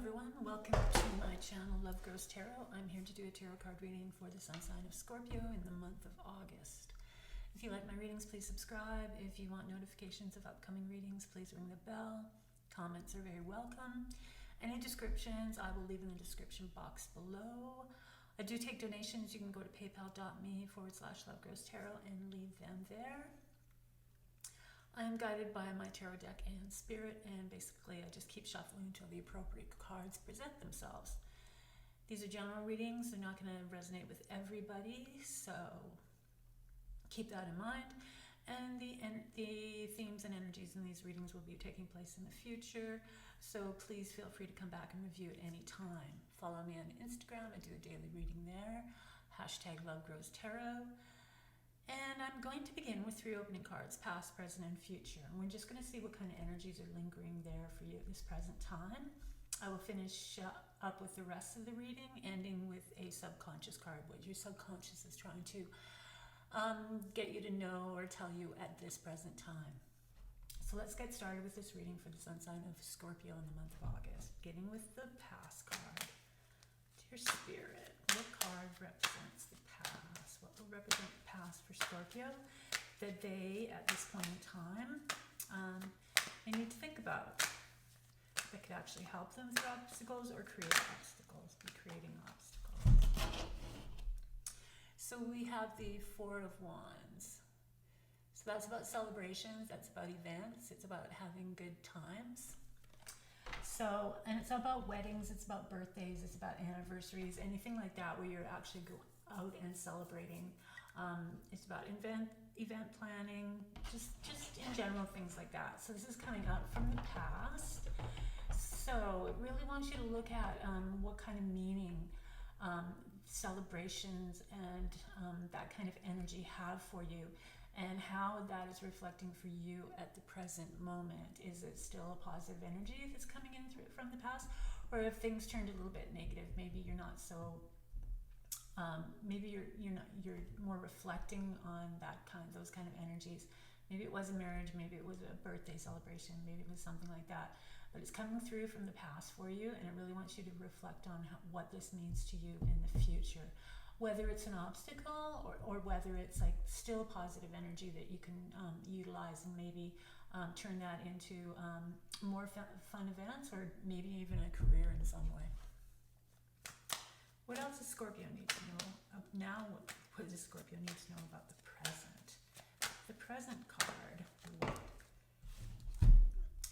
everyone, welcome to my channel Love Grows Tarot. I'm here to do a tarot card reading for the sun sign of Scorpio in the month of August. If you like my readings, please subscribe. If you want notifications of upcoming readings, please ring the bell. Comments are very welcome. Any descriptions I will leave in the description box below. I do take donations. You can go to paypal.me/lovegrowstarot and leave them there. I am guided by my tarot deck and spirit, and basically I just keep shuffling until the appropriate cards present themselves. These are general readings. They're not going to resonate with everybody, so keep that in mind. And the themes and energies in these readings will be taking place in the future, so please feel free to come back and review at any time. Follow me on Instagram. I do a daily reading there. #LoveGrowsTarot. And I'm going to begin with 3 opening cards, past, present, and future. And we're just going to see what kind of energies are lingering there for you at this present time. I will finish up with the rest of the reading, ending with a subconscious card, what your subconscious is trying to get you to know or tell you at this present time. So let's get started with this reading for the sun sign of Scorpio in the month of August, beginning with the past card. Dear Spirit, what card represents the past? What will represent the past for Scorpio that they, at this point in time, they need to think about that could actually help them through obstacles or create obstacles, be creating obstacles. So we have the 4 of Wands. So that's about celebrations, that's about events, it's about having good times. So, and it's about weddings, it's about birthdays, it's about anniversaries, anything like that where you're actually going out and celebrating. It's about event planning, just in general, things like that. So this is coming up from the past. So it really wants you to look at what kind of meaning celebrations and that kind of energy have for you, and how that is reflecting for you at the present moment. Is it still a positive energy if it's coming in through from the past, or if things turned a little bit negative? Maybe you're not so. Maybe you're more reflecting on those kind of energies. Maybe it was a marriage, maybe it was a birthday celebration, maybe it was something like that. But it's coming through from the past for you, and it really wants you to reflect on what this means to you in the future. Whether it's an obstacle or whether it's like still positive energy that you can utilize and maybe turn that into more fun events, or maybe even a career in some way. What else does Scorpio need to know? Now, what does Scorpio need to know about the present? The present card.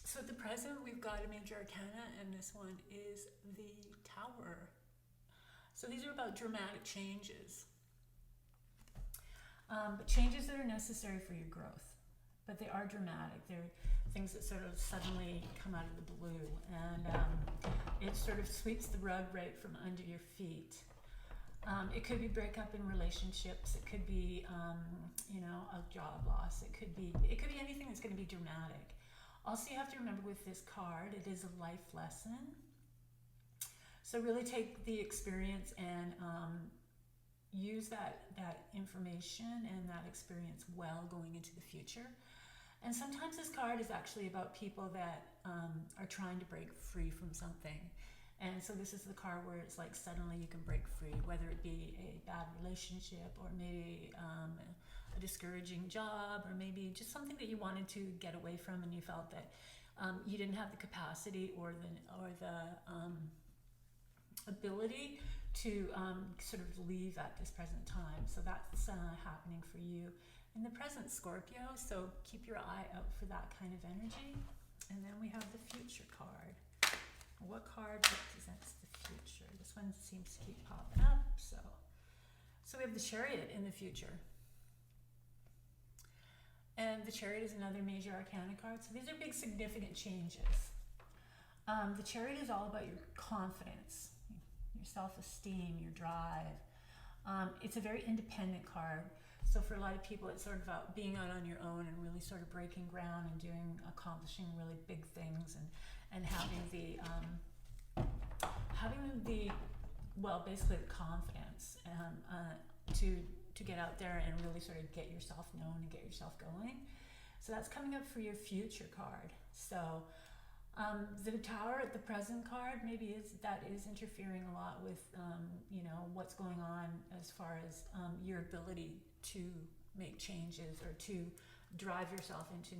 So at the present, we've got a major arcana, and this one is the Tower. So these are about dramatic changes. But changes that are necessary for your growth. But they are dramatic. They're things that sort of suddenly come out of the blue, and it sort of sweeps the rug right from under your feet. It could be breakup in relationships. It could be, a job loss. It could be anything that's going to be dramatic. Also, you have to remember with this card, it is a life lesson. So really take the experience and use that information and that experience well going into the future. And sometimes this card is actually about people that are trying to break free from something. And so this is the card where it's like suddenly you can break free, whether it be a bad relationship, or maybe a discouraging job, or maybe just something that you wanted to get away from, and you felt that you didn't have the capacity or the ability to sort of leave at this present time. So that's happening for you in the present, Scorpio. So keep your eye out for that kind of energy. And then we have the future card. What card represents the future? This one seems to keep popping up. So we have the Chariot in the future. And the Chariot is another major arcana card. So these are big significant changes. The Chariot is all about your confidence, your self-esteem, your drive. It's a very independent card. So for a lot of people, it's sort of about being out on your own and really sort of breaking ground and accomplishing really big things, and having basically the confidence to get out there and really sort of get yourself known and get yourself going. So that's coming up for your future card. So The Tower, the present card, maybe that is interfering a lot with, what's going on as far as your ability to make changes or to drive yourself into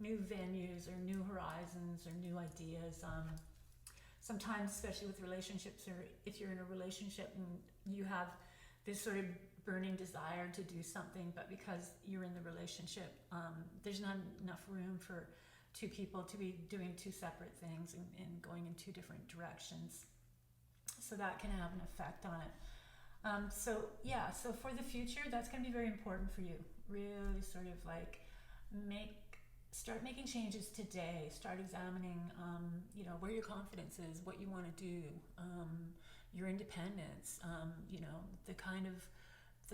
new venues or new horizons or new ideas. Sometimes, especially with relationships, or if you're in a relationship and you have this sort of burning desire to do something, but because you're in the relationship, there's not enough room for two people to be doing two separate things and going in two different directions. So that can have an effect on it. So for the future, that's going to be very important for you. Really sort of like start making changes today. Start examining, where your confidence is, what you want to do, your independence, the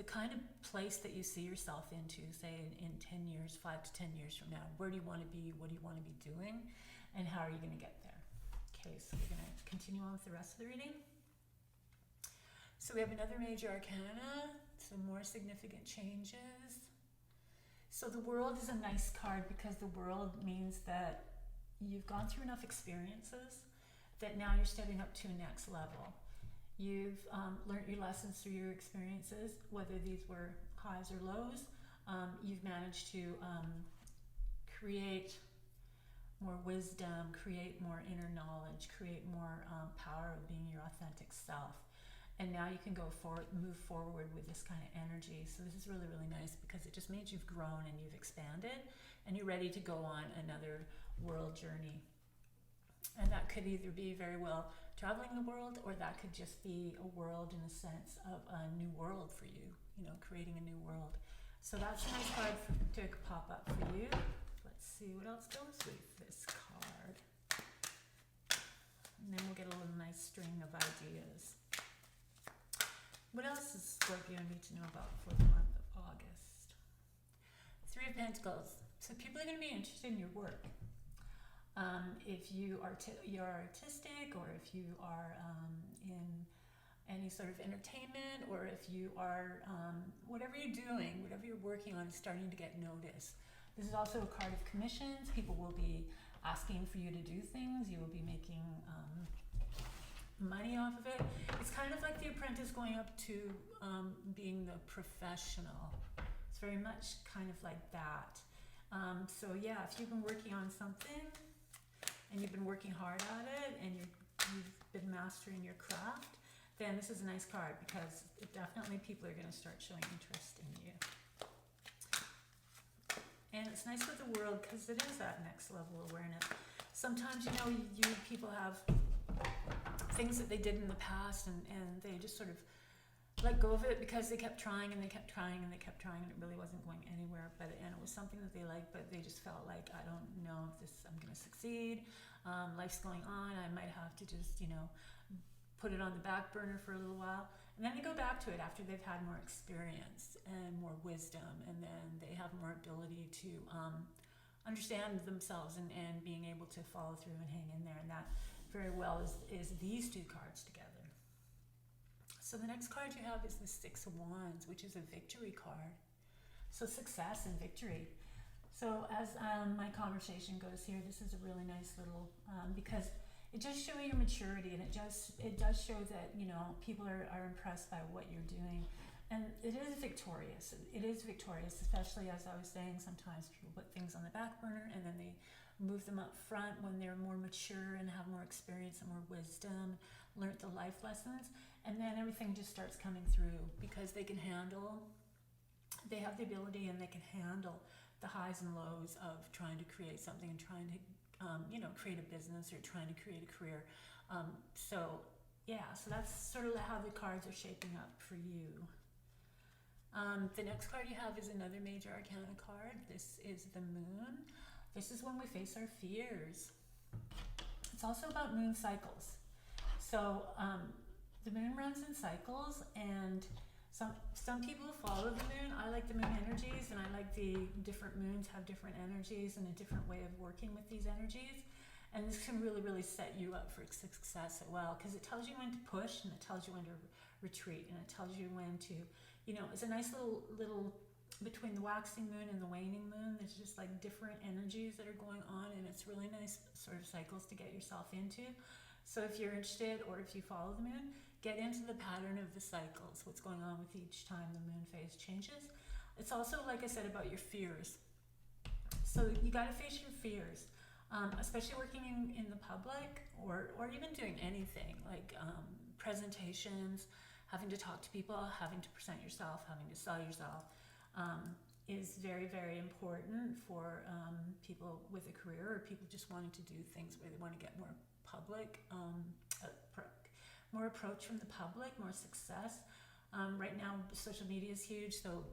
kind of place that you see yourself into, say in 10 years, 5 to 10 years from now. Where do you want to be? What do you want to be doing? And how are you going to get there? Okay, so we're going to continue on with the rest of the reading. So we have another major arcana, some more significant changes. So the World is a nice card because the World means that you've gone through enough experiences that now you're stepping up to a next level. You've learned your lessons through your experiences, whether these were highs or lows. You've managed to create more wisdom, create more inner knowledge, create more power of being your authentic self. And now you can move forward with this kind of energy. So this is really, really nice because it just means you've grown and you've expanded and you're ready to go on another world journey. And that could either be very well traveling the world, or that could just be a world in the sense of a new world for you, creating a new world. So that's a nice card to pop up for you. Let's see what else goes with this card. And then we'll get a little nice string of ideas. What else does Scorpio need to know about for the month of August? Three of Pentacles. So people are going to be interested in your work. If you're artistic, or if you are in any sort of entertainment, or if you are, whatever you're doing, whatever you're working on is starting to get noticed. This is also a card of commissions. People will be asking for you to do things. You will be making money off of it. It's kind of like the apprentice going up to being the professional. It's very much kind of like that. So yeah, if you've been working on something and you've been working hard at it and you've been mastering your craft, then this is a nice card because definitely people are going to start showing interest in you. And it's nice with the World because it is that next level awareness. Sometimes, people have things that they did in the past and they just sort of let go of it because they kept trying and they kept trying and they kept trying and it really wasn't going anywhere. And it was something that they liked, but they just felt like, I don't know if I'm going to succeed. Life's going on. I might have to just, put it on the back burner for a little while. And then they go back to it after they've had more experience and more wisdom. And then they have more ability to understand themselves and being able to follow through and hang in there. And that very well is these two cards together. So the next card you have is the Six of Wands, which is a victory card. So success and victory. So as my conversation goes here, this is a really nice little, because it does show your maturity, and it does show that, people are impressed by what you're doing. And it is victorious. It is victorious, especially as I was saying, sometimes people put things on the back burner and then they move them up front when they're more mature and have more experience and more wisdom, learned the life lessons, and then everything just starts coming through because they have the ability and they can handle the highs and lows of trying to create something and trying to create a business or trying to create a career. So that's sort of how the cards are shaping up for you. The next card you have is another major arcana card. This is the Moon. This is when we face our fears. It's also about moon cycles. So the moon runs in cycles, and some people follow the moon. I like the moon energies, and I like the different moons have different energies and a different way of working with these energies. And this can really, really set you up for success as well, because it tells you when to push and it tells you when to retreat, and it tells you when to, it's a nice little between the waxing moon and the waning moon, there's just like different energies that are going on, and it's really nice sort of cycles to get yourself into. So if you're interested, or if you follow the moon, get into the pattern of the cycles, what's going on with each time the moon phase changes. It's also, like I said, about your fears. So you got to face your fears, especially working in the public, or even doing anything like presentations, having to talk to people, having to present yourself, having to sell yourself, is very, very important for people with a career, or people just wanting to do things where they want to get more public, more approach from the public, more success. Right now, social media is huge, so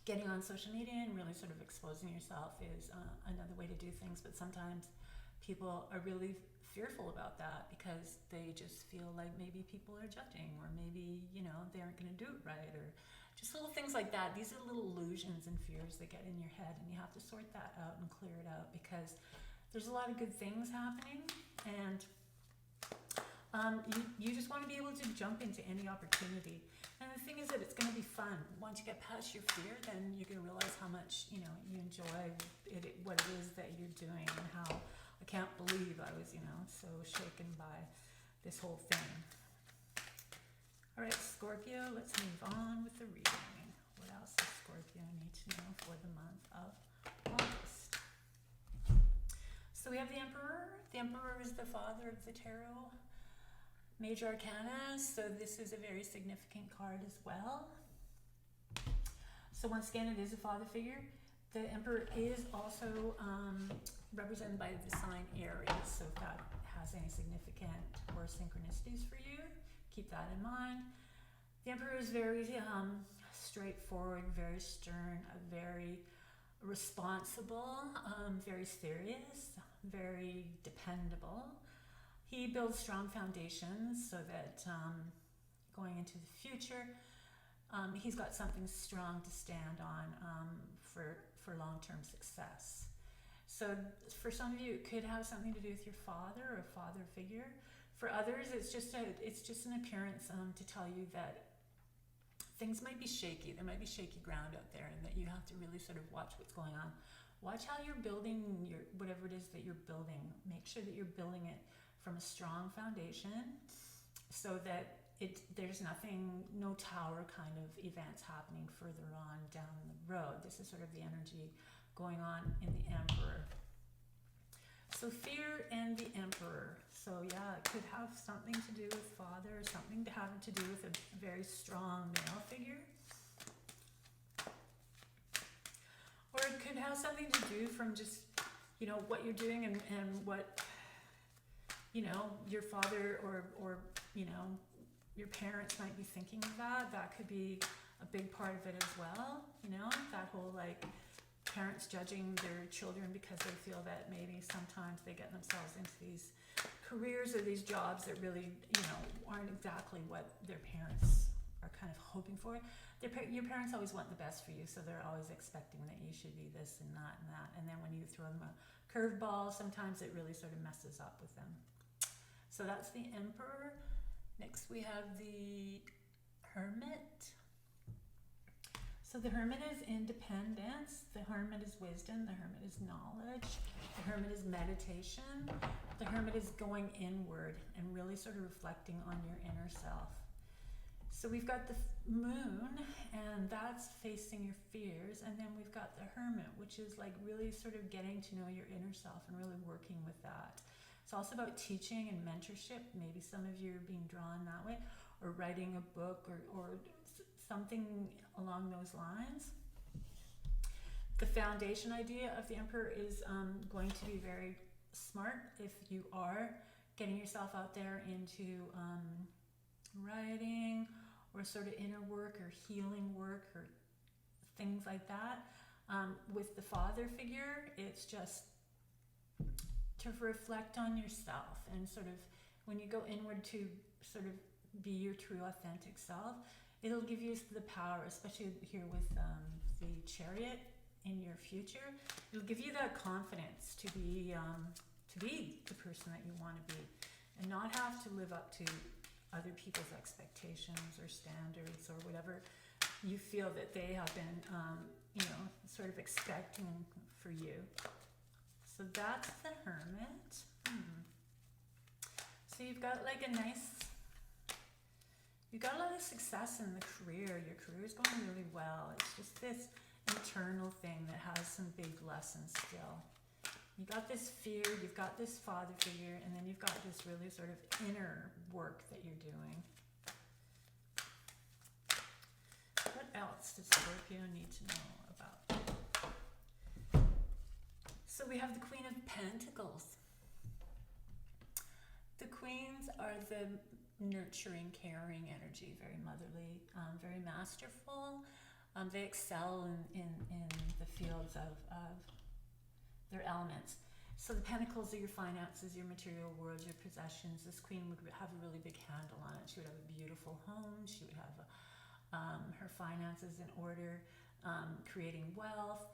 getting on social media and really sort of exposing yourself is another way to do things. But sometimes people are really fearful about that because they just feel like maybe people are judging, or maybe, you know, they aren't going to do it right, or just little things like that. These are little illusions and fears that get in your head, and you have to sort that out and clear it out, because there's a lot of good things happening, and you just want to be able to jump into any opportunity. And the thing is that it's going to be fun. Once you get past your fear, then you're going to realize how much, you know, you enjoy what it is that you're doing, and how I can't believe I was, you know, so shaken by this whole thing. All right, Scorpio, let's move on with the reading. What else does Scorpio need to know for the month of August? So we have the Emperor. The Emperor is the father of the tarot major arcana, so this is a very significant card as well. So once again, it is a father figure. The Emperor is also represented by the sign Aries, so if that has any significant or synchronicities for you, keep that in mind. The Emperor is very straightforward, very stern, very responsible, very serious, very dependable. He builds strong foundations so that going into the future, he's got something strong to stand on for long-term success. So for some of you, it could have something to do with your father or a father figure. For others, it's just an appearance to tell you that things might be shaky. There might be shaky ground out there, and that you have to really sort of watch what's going on. Watch how you're building whatever it is that you're building. Make sure that you're building it from a strong foundation, so that there's no tower kind of events happening further on down the road. This is sort of the energy going on in the Emperor. So fear and the Emperor. So yeah, it could have something to do with father, something to have to do with a very strong male figure. Or it could have something to do from just, you know, what you're doing and what, you know, your father or you know, your parents might be thinking of that. That could be a big part of it as well. You know, that whole like parents judging their children because they feel that maybe sometimes they get themselves into these careers or these jobs that really, you know, aren't exactly what their parents are kind of hoping for. Your parents always want the best for you, so they're always expecting that you should be this and that and that. And then when you throw them a curveball, sometimes it really sort of messes up with them. So that's the Emperor. Next we have the Hermit. So the Hermit is independence, the Hermit is wisdom, the Hermit is knowledge, the Hermit is meditation, the Hermit is going inward and really sort of reflecting on your inner self. So we've got the moon, and that's facing your fears, and then we've got the Hermit, which is like really sort of getting to know your inner self and really working with that. It's also about teaching and mentorship. Maybe some of you are being drawn that way, or writing a book, or something along those lines. The foundation idea of the Emperor is going to be very smart if you are getting yourself out there into writing or sort of inner work or healing work or things like that. With the father figure, it's just to reflect on yourself, and sort of when you go inward to sort of be your true authentic self, it'll give you the power, especially here with the Chariot in your future. It'll give you that confidence to be the person that you want to be, and not have to live up to other people's expectations or standards or whatever you feel that they have been, you know, sort of expecting for you. So that's the Hermit. So you've got like a nice, you've got a lot of success in the career. Your career is going really well. It's just this internal thing that has some big lessons still. You got this fear, you've got this father figure, and then you've got this really sort of inner work that you're doing. What else does Scorpio need to know about? So we have the Queen of Pentacles. The queens are the nurturing, caring energy, very motherly, very masterful. They excel in the fields of their elements. So the Pentacles are your finances, your material world, your possessions. This queen would have a really big handle on it. She would have a beautiful home. She would have her finances in order, creating wealth,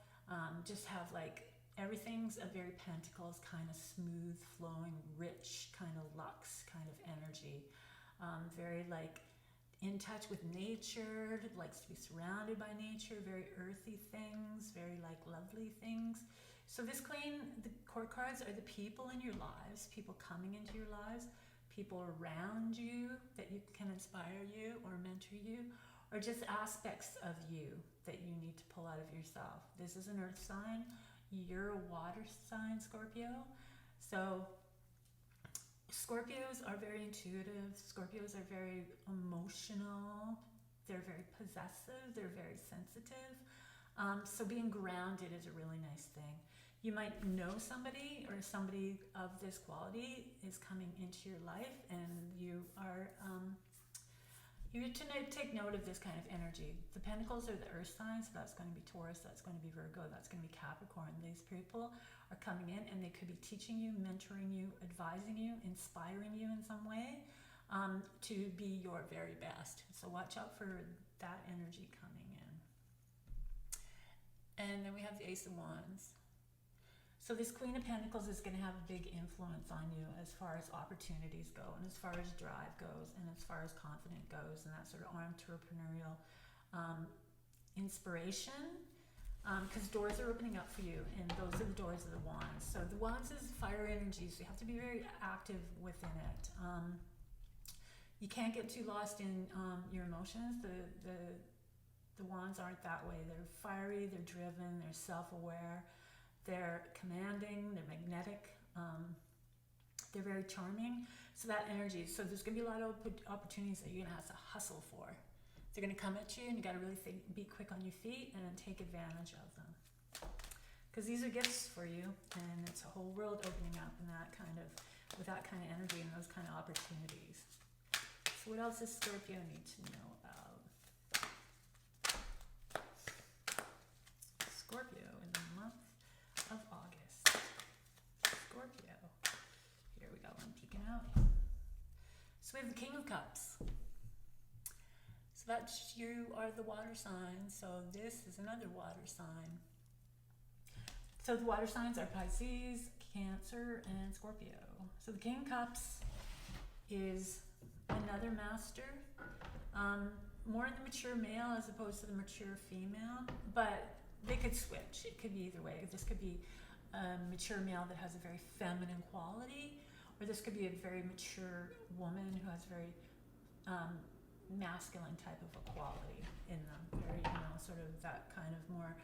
just have like, everything's a very Pentacles kind of smooth flowing, rich kind of luxe kind of energy. Very like in touch with nature, likes to be surrounded by nature, very earthy things, very like lovely things. So this queen, the court cards are the people in your lives, people coming into your lives, people around you that you can inspire you or mentor you, or just aspects of you that you need to pull out of yourself. This is an earth sign. You're a water sign, Scorpio. So Scorpios are very intuitive. Scorpios are very emotional. They're very possessive. They're very sensitive. So being grounded is a really nice thing. You might know somebody, or somebody of this quality is coming into your life, and you are you to take note of this kind of energy. The Pentacles are the earth signs, so that's going to be Taurus, that's going to be Virgo, that's going to be Capricorn. These people are coming in, and they could be teaching you, mentoring you, advising you, inspiring you in some way, to be your very best. So watch out for that energy coming in. And then we have the Ace of Wands. So this Queen of Pentacles is going to have a big influence on you as far as opportunities go, and as far as drive goes, and as far as confidence goes, and that sort of entrepreneurial inspiration, because doors are opening up for you, and those are the doors of the Wands. So the Wands is fire energy, so you have to be very active within it. You can't get too lost in your emotions. The Wands aren't that way. They're fiery, they're driven, they're self-aware. They're commanding, they're magnetic, they're very charming. So that energy, so there's gonna be a lot of opportunities that you're gonna have to hustle for. They're gonna come at you, and you gotta really be quick on your feet and take advantage of them. Because these are gifts for you, and it's a whole world opening up in that kind of, with that kind of energy and those kind of opportunities. So what else does Scorpio need to know about? Scorpio in the month of August. Scorpio. Here we go, I'm peeking out. So we have the King of Cups. So that's, you are the water sign, so this is another water sign. So the water signs are Pisces, Cancer, and Scorpio. So the King of Cups is another master, more in the mature male as opposed to the mature female, but they could switch. It could be either way. This could be a mature male that has a very feminine quality, or this could be a very mature woman who has very masculine type of a quality in them. Very, you know, sort of that kind of more,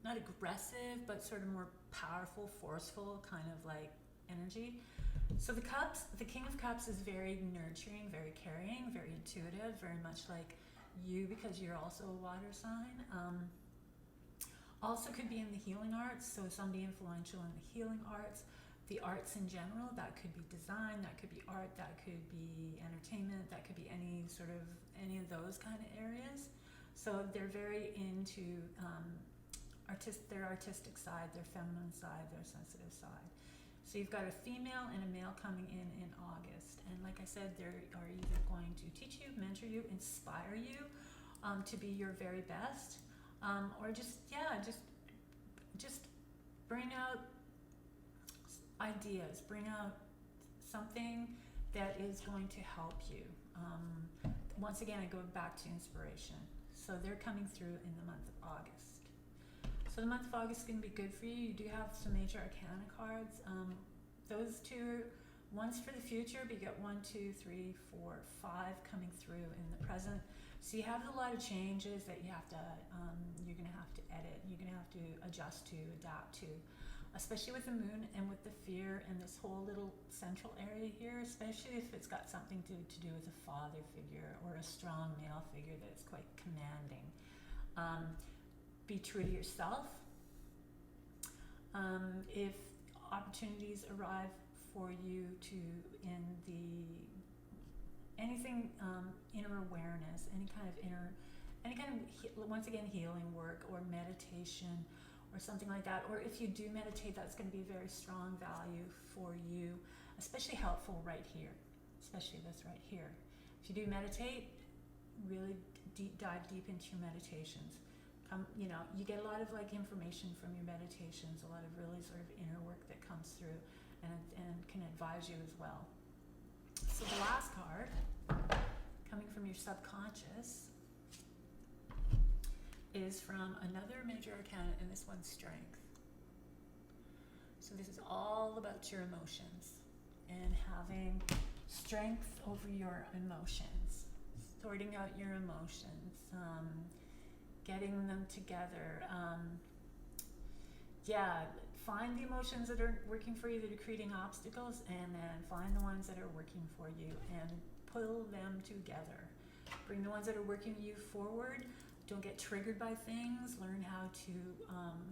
not aggressive, but sort of more powerful, forceful kind of like energy. So the Cups, the King of Cups is very nurturing, very caring, very intuitive, very much like you, because you're also a water sign. Also could be in the healing arts, so somebody influential in the healing arts, the arts in general. That could be design, that could be art, that could be entertainment, that could be any sort of, any of those kind of areas. So they're very into their artistic side, their feminine side, their sensitive side. So you've got a female and a male coming in August. And like I said, they are either going to teach you, mentor you, inspire you to be your very best. Or just bring out ideas, bring out something that is going to help you. Once again, I go back to inspiration. So they're coming through in the month of August. So the month of August is going to be good for you. You do have some major arcana cards. Those two, one's for the future, but you got 1, 2, 3, 4, 5 coming through in the present. So you have a lot of changes that you have to, you're going to have to edit. You're going to have to adjust to, adapt to, especially with the moon and with the fear and this whole little central area here, especially if it's got something to do with a father figure or a strong male figure that's quite commanding. Be true to yourself. If opportunities arrive for you to, in the anything, inner awareness, any kind of once again, healing work or meditation or something like that, or if you do meditate, that's going to be very strong value for you, especially helpful right here, especially this right here. If you do meditate, really dive deep into your meditations. You get a lot of information from your meditations, a lot of really sort of inner work that comes through and can advise you as well. So the last card, coming from your subconscious, is from another major arcana, and this one's strength. So this is all about your emotions and having strength over your emotions, sorting out your emotions, getting them together. Find the emotions that are working for you, that are creating obstacles, and then find the ones that are working for you and pull them together. Bring the ones that are working you forward. Don't get triggered by things. Learn how to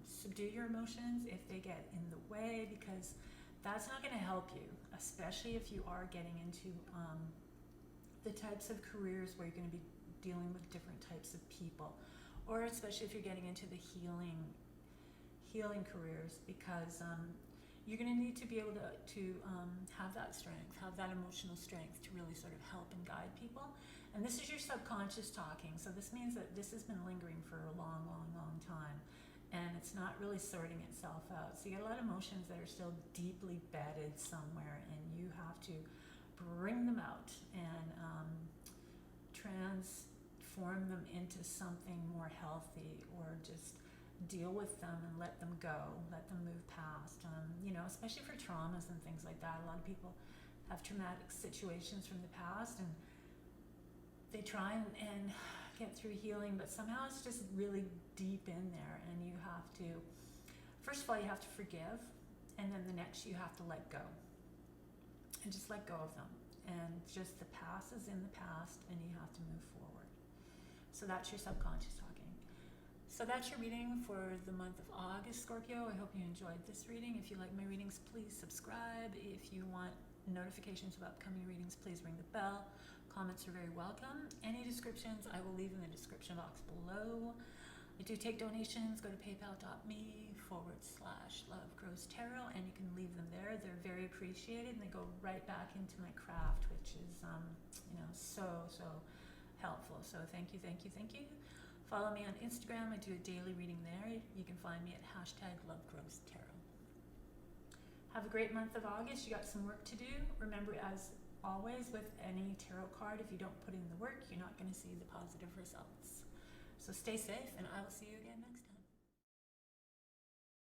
subdue your emotions if they get in the way, because that's not going to help you, especially if you are getting into the types of careers where you're going to be dealing with different types of people, or especially if you're getting into the healing careers, because you're going to need to be able to have that strength, have that emotional strength to really sort of help and guide people. And this is your subconscious talking, so this means that this has been lingering for a long, long, long time, and it's not really sorting itself out. So you get a lot of emotions that are still deeply bedded somewhere, and you have to bring them out and transform them into something more healthy, or just deal with them and let them go, let them move past, especially for traumas and things like that. A lot of people have traumatic situations from the past, and they try and get through healing, but somehow it's just really deep in there, and you have to, first of all, you have to forgive, and then the next you have to let go, and just let go of them, and just the past is in the past, and you have to move forward. So that's your subconscious talking. So that's your reading for the month of August, Scorpio. I hope you enjoyed this reading. If you like my readings, please subscribe. If you want notifications about upcoming readings, please ring the bell. Comments are very welcome. Any descriptions I will leave in the description box below. I do take donations. Go to paypal.me/LoveGrowsTarot, and you can leave them there. They're very appreciated, and they go right back into my craft, which is so helpful. So thank you. Follow me on Instagram. I do a daily reading there. You can find me at #LoveGrowsTarot. Have a great month of August. You got some work to do. Remember, as always with any tarot card, if you don't put in the work, you're not going to see the positive results. So stay safe, and I will see you again next time.